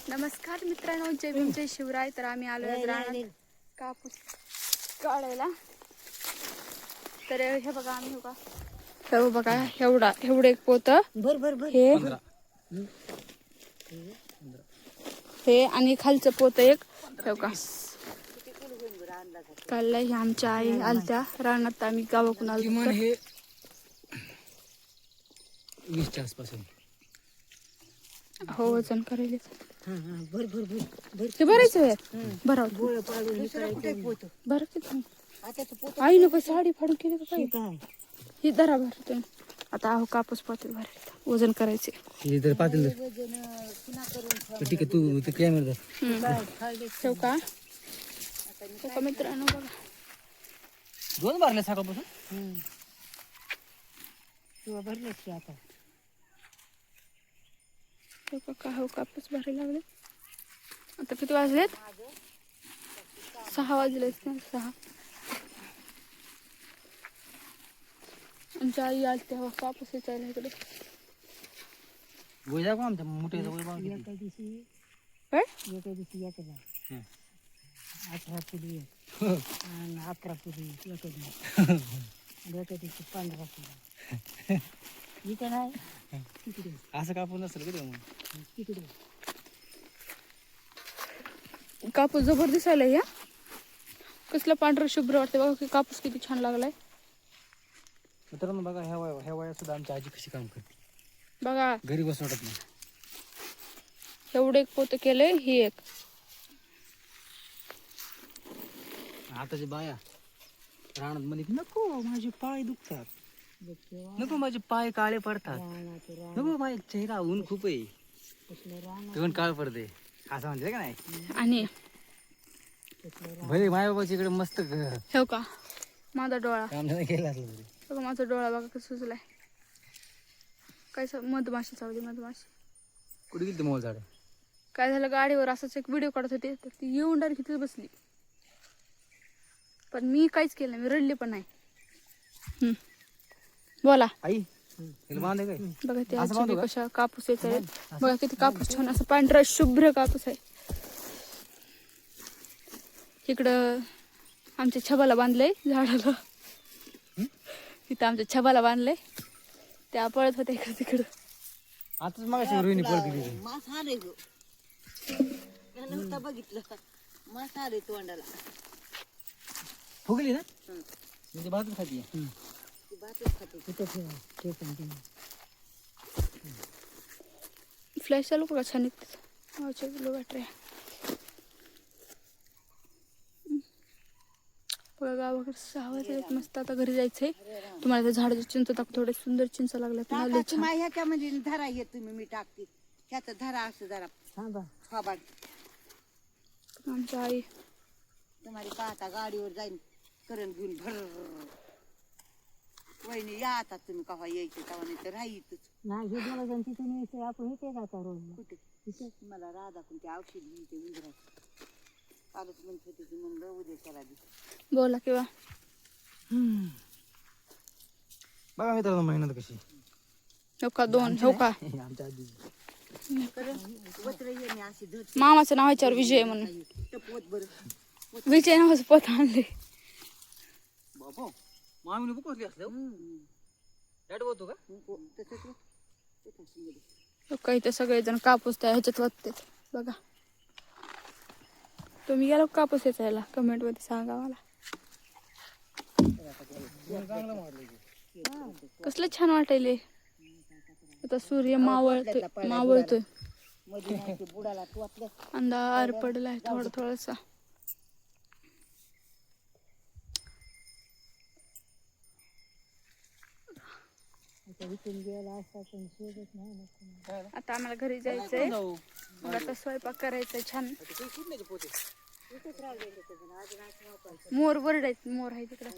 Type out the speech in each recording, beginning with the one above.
नमस्कार मित्रांनो, जय भीम जय शिवराय. तर आम्ही आलो रानात कापूस काढायला. तर हे बघा आम्ही हे बघा एवढं एक पोत हे आणि खालचं पोत एक बघा काढलंय. हे आमच्या आई आलत्या रानात, आम्ही गावाकडून आलो. हे 20च्या आसपास हो वजन करायला ते भरायचं बरं आई नको साडी फाडून केली का काय ही दरा भरतो. आता अहो कापूस पातील भरायला वजन करायचे. हे तर पातील ठीक आहे. तू ते कॅमेरा ठेव का मित्रांनो बघा दोन भरले सकाळपासून भरले की आता का हो कापूस भरायला लागले. आता किती वाजलेत? 6 वाजले. 6 आमच्या आई आली तेव्हा कापूस यायला इकडे. गोळ्या का आमच्या मोठ्याचा गोळ्या एका दिवशी काय एका दिवशी येते ना 18 पुली आणि 11 पुली एका दिवशी एका दिवशी 15 पुली इथे नाही तिकडे असं कापून नसेल का तिकडे कापूस जबर दिसायला. या कसलं पांढरं शुभ्र वाटते बघा की कापूस किती छान लागलाय. मित्रांनो बघा ह्या वयात सुद्धा आमची आजी कशी काम करते बघा. घरी बस वाटत नाही. एवढं एक पोत केलंय. ही एक आताची बाया रानात मध्ये नको माझे पाय दुखतात, नको माझे पाय काळे पडतात, नको माझा चेहरा ऊन खूप आहे तेवढं काळ पडते असं म्हणते का नाही. आणि भले माय बाबाच्या इकडे मस्त ठेव का माझा डोळा काम केलं असलं तरी. बघा माझा डोळा बघा कसं सुजलाय. काय मधमाशी चावली. मधमाशी कुठे गेली मोल झाड? काय झालं गाडीवर असंच एक व्हिडिओ काढत होते तर ती येऊन डायरेक्ट तिथे बसली. पण मी काहीच केलं नाही, मी रडली पण नाही. बोला आई बांधे काय बघा ते आजी कशा कापूस येत आहेत बघा किती कापूस छान असं पांढरा शुभ्र कापूस आहे. इकडं आमच्या छबाला बांधलंय झाडाला. तिथं आमच्या छबाला बांधलंय. त्या पळत होत्या इकडं तिकडं. आताच मग रोहिणी पळत गेली. मास आले गो नुसतं बघितलं मास आले तोंडाला. फुगली ना म्हणजे बाजू खाती फ्लॅश चालू का छान येते बॅटरी. बघा गावाकडे 6 वाजले मस्त. आता घरी जायचंय. तुम्हाला त्या झाडाचे चिंच टाक थोडे सुंदर चिंच लागल्यात. ह्याच्या म्हणजे धरा येत तुम्ही मी टाकते ह्याचा धरा असं जरा फबाड. आमच्या आई तुम्हाला पाहता गाडीवर जाईन करण घेऊन भर वहिनी या आता तुम्ही कवा यायचे तेव्हा नाही तर राहीतच नाही. हे मला जण तिथून यायचं आपण इथे जाता रोज कुठे तिथे मला राधा कोणते औषध लिहिते उंदराचं कालच म्हणत होते की म्हणलं उद्या त्याला दे बोला किंवा बघा मित्रांनो मेहनत कशी. हो का 2 हो का आमच्या आजी वत्र येणे अशी धर मामाचं नाव याच्यावर विजय म्हणून पोत बरं विजय नावाचं पोत आणले. बाबा मामीने बघ असलं लाईट होतो का काही तर सगळेजण कापूस त्या ह्याच्यात वाटते बघा. तुम्ही गेला कापूस यायला कमेंट मध्ये सांगा मला. कसलं छान वाटायले. आता सूर्य मावळतोय बुडाला अंधार पडलाय थोडासा. आता आम्हाला घरी जायचंय. मग आता स्वयंपाक करायचंय छान. मोर वरडायच मोर आहे तिकडे.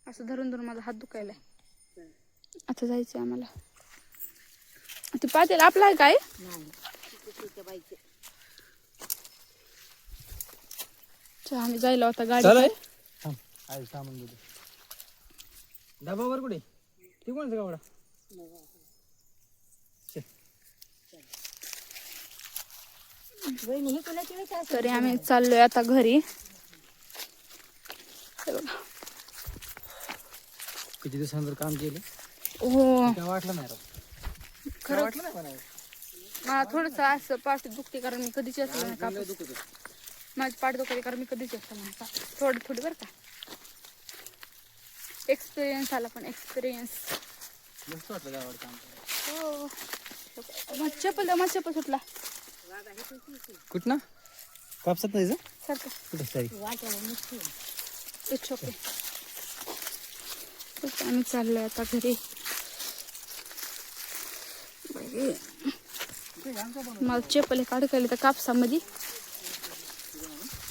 असं धरून धरून माझा हात दुखायलाय. आता जायचंय आम्हाला. ते पातेल आपला आहे काय? आम्ही जायला होता गाडी. डबावर कुठे ती कोणाचा गावडा तरी आम्ही चाललोय आता घरी. हे बघा. किती दिवसानंतर काम केलं हो काय वाटलं नाही राव. खरंच वाटलं नाही मला. मला थोडस असं पाठ दुखते कारण मी कधीच असलं नाही कापूस. दुखत होतं. माझी पाठ दुखते कारण मी कधीच असलं नाही कापूस. थोडी बरं का. एक्सपिरियन्स आला पण एक्सपिरियन्स. मस्त वाटलं गावाकडे काम करायला. हो माझं चप्पल सुटला. कुठं ना कापसात नाही सारखं कुठं सारी इट्स ओके. आम्ही चाललोय आता घरी. मला चप्पल काढ केली तर कापसामध्ये.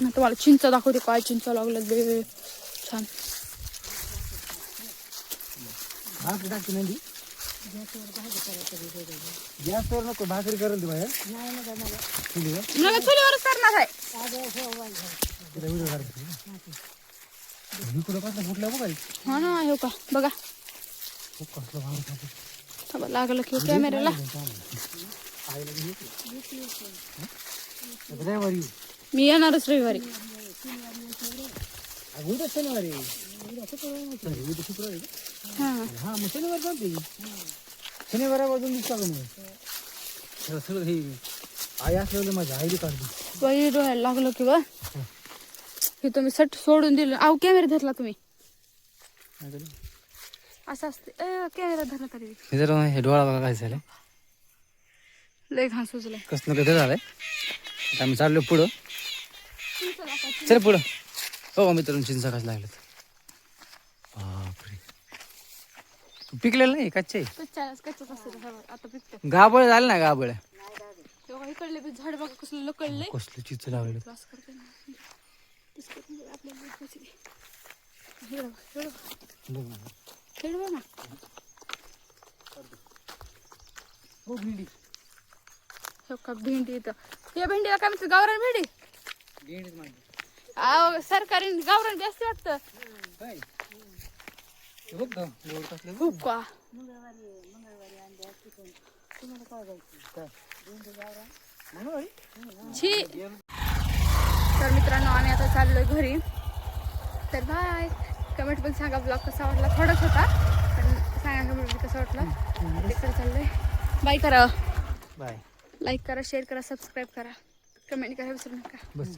तुम्हाला चिंच दाखवते काय चिंच लागलं बे छान. भाकरी टाकते नाही गॅसवर नको भाकरी करेल ती बाहेर मला चुलीवरच करणार आहे. इकडं कसलं फुटलं बघा हा ना हो का बघा. थांबा, लागलं की कॅमेऱ्याला. रविवारी मी येणारच रविवारी. उद्या शनिवारी उद्या शुक्रवारी हा हा मग शनिवार चालते शनिवारापासून दिसता सगळं हे आई असल्यावर माझ्या आईली काढते. बाई डोळ्याला लागलं की बा. हे तुम्ही सट सोडून दिलं. अहो कॅमेरा धरला तुम्ही. असं असते कॅमेरा धरला तरी हे जर हे डोळा बघा काय झालं लय घास सुचलाय. कसं कसं झालंय. आता आम्ही चाललो पुढं. चल पुढं. हो मित्रांनो चिंचा कसं लागलं बापरे. पिकलेलं नाही कच्चे कच्चच असते आता पिकते. गाबळ झालं ना गाबळ तेव्हा इकडले बी झाड बघा कसलं लकळलंय. कसलं चिंच लागलं. त्रास करते ना. आपल्याला हेड बघ ना. हो भेंडी हो का भेंडी इथं. या भेंडीला काय म्हणतात गावरान भेंडी. भेंडीच माहिती अहो सरकारी गावरान जास्त वाटतं. काय बघ गोड कसलं हो का. छी. तर मित्रांनो आम्ही आता चाललोय घरी. तर बाय. कमेंट पण सांगा ब्लॉग कसा वाटला. थोडाच होता पण सांगा कमेंट कसा वाटला. तिकडे चाललोय. बाय करा. बाय. लाईक करा शेअर करा सबस्क्राईब करा कमेंट करा विसरू नका. बस